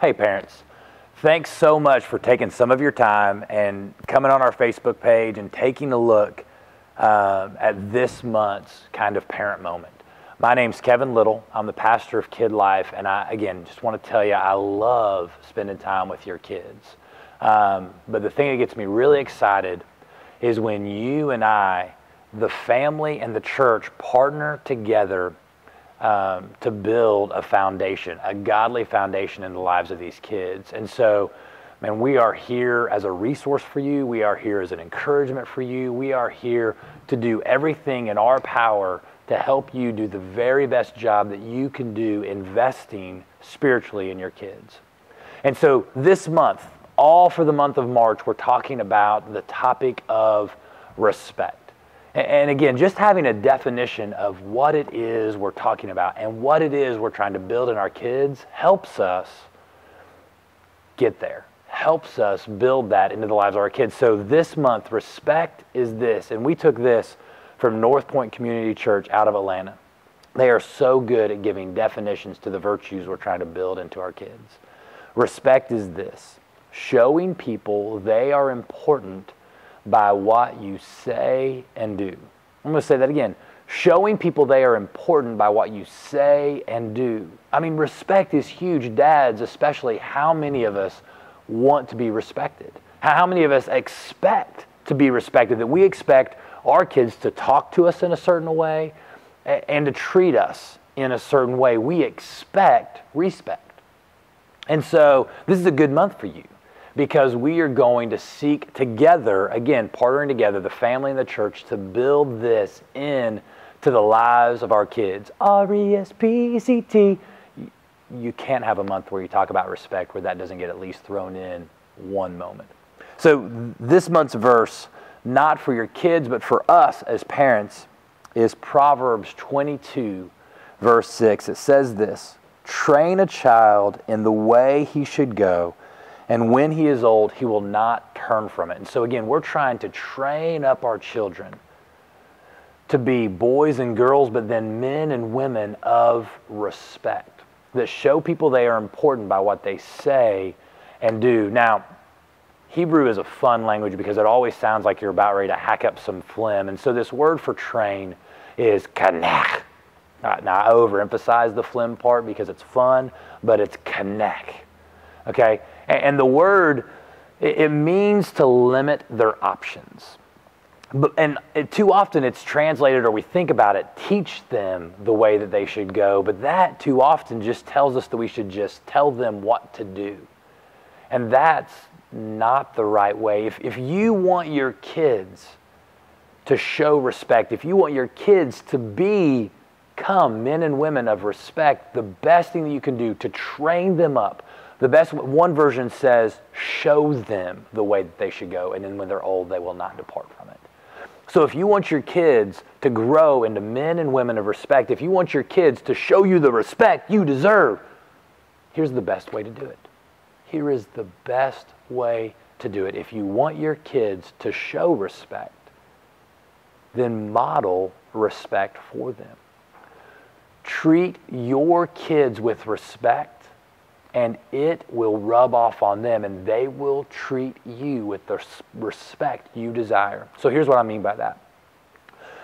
Hey parents, thanks so much for taking some of your time and coming on our Facebook page and taking a look at this month's kind of parent moment. My name's Kevin Little. I'm the pastor of Kid Life, and I, again, just want to tell you I love spending time with your kids. But the thing that gets me really excited is when you and I, the family and the church, partner together to build a foundation, a godly foundation in the lives of these kids. And so, man, we are here as a resource for you. We are here as an encouragement for you. We are here to do everything in our power to help you do the very best job that you can do investing spiritually in your kids. And so this month, all for the month of March, we're talking about the topic of respect. And again, just having a definition of what it is we're talking about and what it is we're trying to build in our kids helps us get there, helps us build that into the lives of our kids. So this month, respect is this, and we took this from North Point Community Church out of Atlanta. They are so good at giving definitions to the virtues we're trying to build into our kids. Respect is this: showing people they are important by what you say and do. I'm going to say that again. Showing people they are important by what you say and do. I mean, respect is huge. Dads especially, how many of us want to be respected? How many of us expect to be respected? That we expect our kids to talk to us in a certain way and to treat us in a certain way. We expect respect. And so this is a good month for you, because we are going to seek together, again, partnering together, the family and the church, to build this in to the lives of our kids. R-E-S-P-E-C-T. You can't have a month where you talk about respect where that doesn't get at least thrown in one moment. So this month's verse, not for your kids, but for us as parents, is Proverbs 22, verse 6. It says this: "Train a child in the way he should go, and when he is old, he will not turn from it." And so again, we're trying to train up our children to be boys and girls, but then men and women of respect, that show people they are important by what they say and do. Now, Hebrew is a fun language because it always sounds like you're about ready to hack up some phlegm. And so this word for train is kanach. Now, I overemphasize the phlegm part because it's fun, but it's kanach. Okay? And the word, it means to limit their options. And too often it's translated, or we think about it, teach them the way that they should go. But that too often just tells us that we should just tell them what to do. And that's not the right way. If you want your kids to show respect, if you want your kids to become men and women of respect, the best thing that you can do to train them up, the best, one version says, show them the way that they should go, and then when they're old, they will not depart from it. So if you want your kids to grow into men and women of respect, if you want your kids to show you the respect you deserve, here's the best way to do it. Here is the best way to do it. If you want your kids to show respect, then model respect for them. Treat your kids with respect, and it will rub off on them, and they will treat you with the respect you desire. So here's what I mean by that.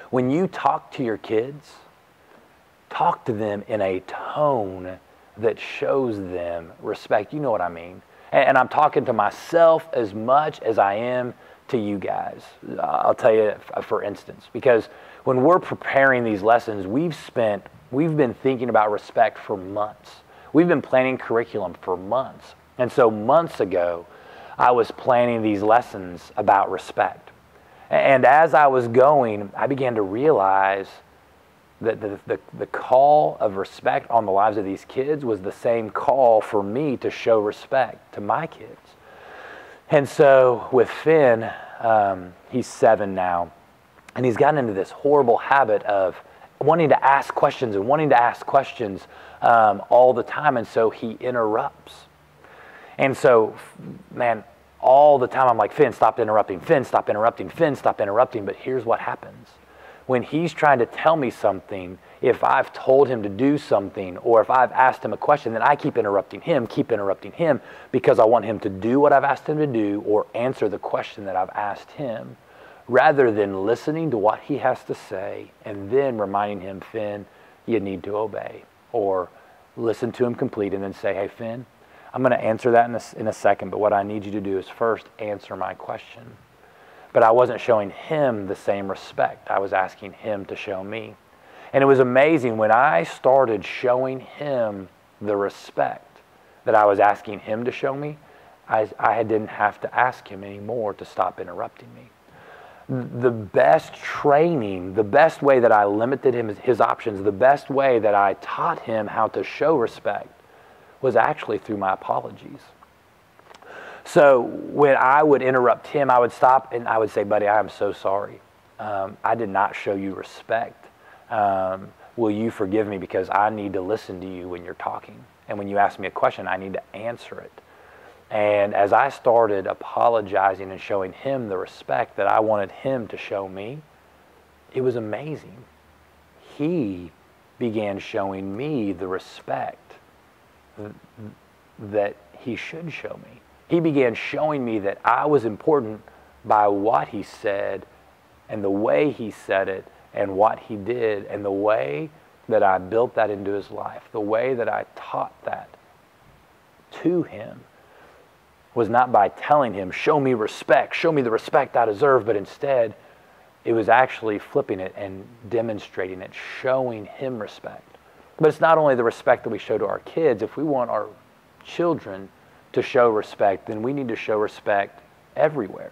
When you talk to your kids, talk to them in a tone that shows them respect. You know what I mean. And I'm talking to myself as much as I am to you guys. I'll tell you, for instance, because when we're preparing these lessons, we've been thinking about respect for months. We've been planning curriculum for months. And so months ago, I was planning these lessons about respect. And as I was going, I began to realize that the call of respect on the lives of these kids was the same call for me to show respect to my kids. And so with Finn, he's 7 now, and he's gotten into this horrible habit of wanting to ask questions all the time, and so he interrupts. And so, man, all the time I'm like, Finn, stop interrupting, Finn, stop interrupting, Finn, stop interrupting. But here's what happens. When he's trying to tell me something, if I've told him to do something, or if I've asked him a question, then I keep interrupting him because I want him to do what I've asked him to do or answer the question that I've asked him, rather than listening to what he has to say and then reminding him, Finn, you need to obey, or listen to him complete and then say, hey, Finn, I'm going to answer that in a second, but what I need you to do is first answer my question. But I wasn't showing him the same respect. I was asking him to show me. And it was amazing when I started showing him the respect that I was asking him to show me, I didn't have to ask him anymore to stop interrupting me. The best training, the best way that I limited his options, the best way that I taught him how to show respect was actually through my apologies. So when I would interrupt him, I would stop and I would say, buddy, I am so sorry. I did not show you respect. Will you forgive me, because I need to listen to you when you're talking. And when you ask me a question, I need to answer it. And as I started apologizing and showing him the respect that I wanted him to show me, it was amazing. He began showing me the respect that he should show me. He began showing me that I was important by what he said and the way he said it and what he did and the way that I built that into his life, the way that I taught that to him was not by telling him, show me respect, show me the respect I deserve, but instead it was actually flipping it and demonstrating it, showing him respect. But it's not only the respect that we show to our kids. If we want our children to show respect, then we need to show respect everywhere.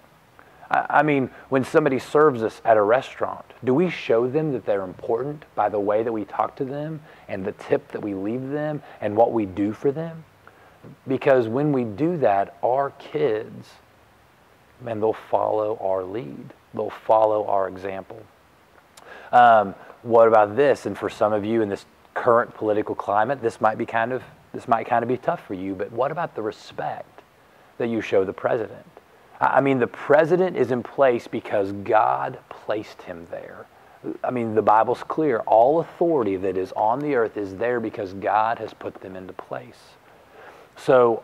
I mean, when somebody serves us at a restaurant, do we show them that they're important by the way that we talk to them and the tip that we leave them and what we do for them? Because when we do that, our kids, man, they'll follow our lead. They'll follow our example. What about this? And for some of you in this current political climate, this might kind of be tough for you, but what about the respect that you show the president? I mean, the president is in place because God placed him there. I mean, the Bible's clear. All authority that is on the earth is there because God has put them into place. So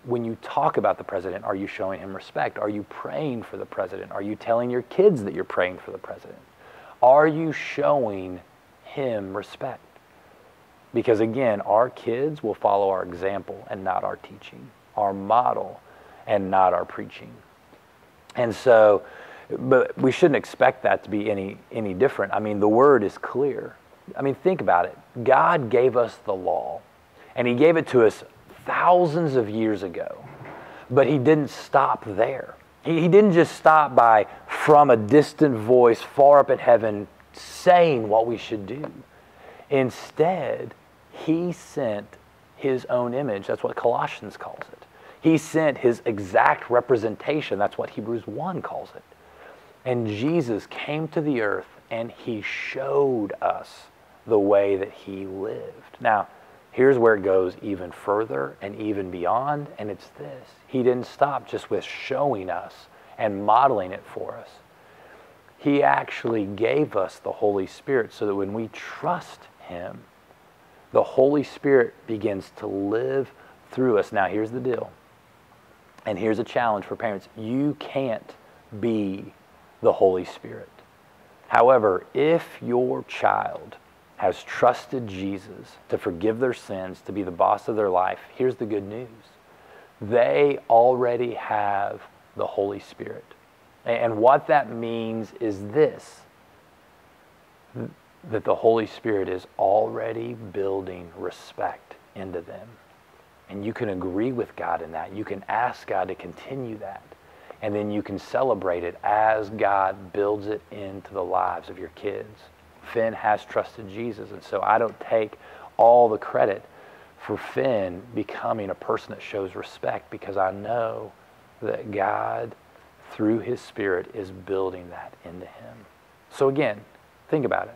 when you talk about the president, are you showing him respect? Are you praying for the president? Are you telling your kids that you're praying for the president? Are you showing him respect? Because again, our kids will follow our example and not our teaching, our model and not our preaching. And so, but we shouldn't expect that to be any different. I mean, the word is clear. I mean, think about it. God gave us the law, and he gave it to us thousands of years ago, but he didn't stop there. He didn't just stop by, from a distant voice far up in heaven, saying what we should do. Instead, he sent his own image. That's what Colossians calls it. He sent his exact representation. That's what Hebrews 1 calls it. And Jesus came to the earth and he showed us the way that he lived. Now, here's where it goes even further and even beyond, and it's this. He didn't stop just with showing us and modeling it for us. He actually gave us the Holy Spirit so that when we trust him, the Holy Spirit begins to live through us. Now, here's the deal. And here's a challenge for parents. You can't be the Holy Spirit. However, if your child has trusted Jesus to forgive their sins, to be the boss of their life, here's the good news. They already have the Holy Spirit. And what that means is this, that the Holy Spirit is already building respect into them. And you can agree with God in that. You can ask God to continue that. And then you can celebrate it as God builds it into the lives of your kids. Finn has trusted Jesus, and so I don't take all the credit for Finn becoming a person that shows respect, because I know that God, through his Spirit, is building that into him. So again, think about it.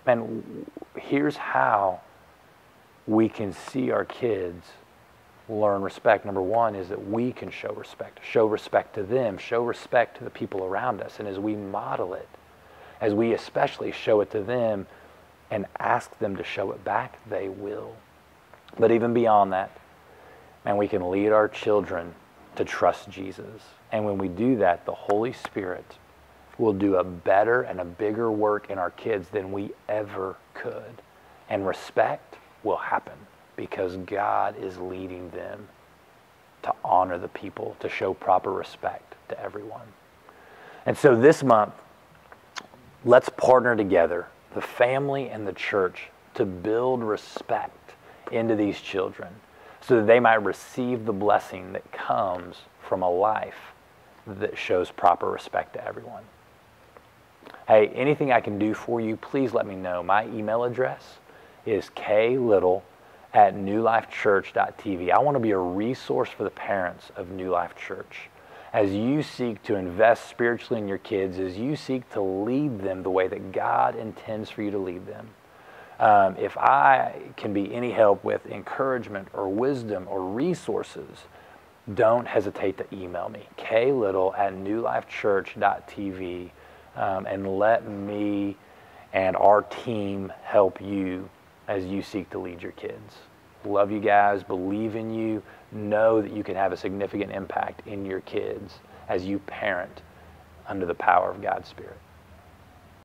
Man, here's how we can see our kids learn respect. Number one is that we can show respect to them, show respect to the people around us. And as we model it, as we especially show it to them, and ask them to show it back, they will. But even beyond that, man, we can lead our children to trust Jesus. And when we do that, the Holy Spirit will do a better and a bigger work in our kids than we ever could. And respect will happen because God is leading them to honor the people, to show proper respect to everyone. And so this month, let's partner together, the family and the church, to build respect into these children so that they might receive the blessing that comes from a life that shows proper respect to everyone. Hey, anything I can do for you, please let me know. My email address is klittle@newlifechurch.tv. I want to be a resource for the parents of New Life Church as you seek to invest spiritually in your kids, as you seek to lead them the way that God intends for you to lead them. If I can be any help with encouragement or wisdom or resources, don't hesitate to email me, klittle@newlifechurch.tv, and let me and our team help you as you seek to lead your kids. Love you guys, believe in you, know that you can have a significant impact in your kids as you parent under the power of God's Spirit.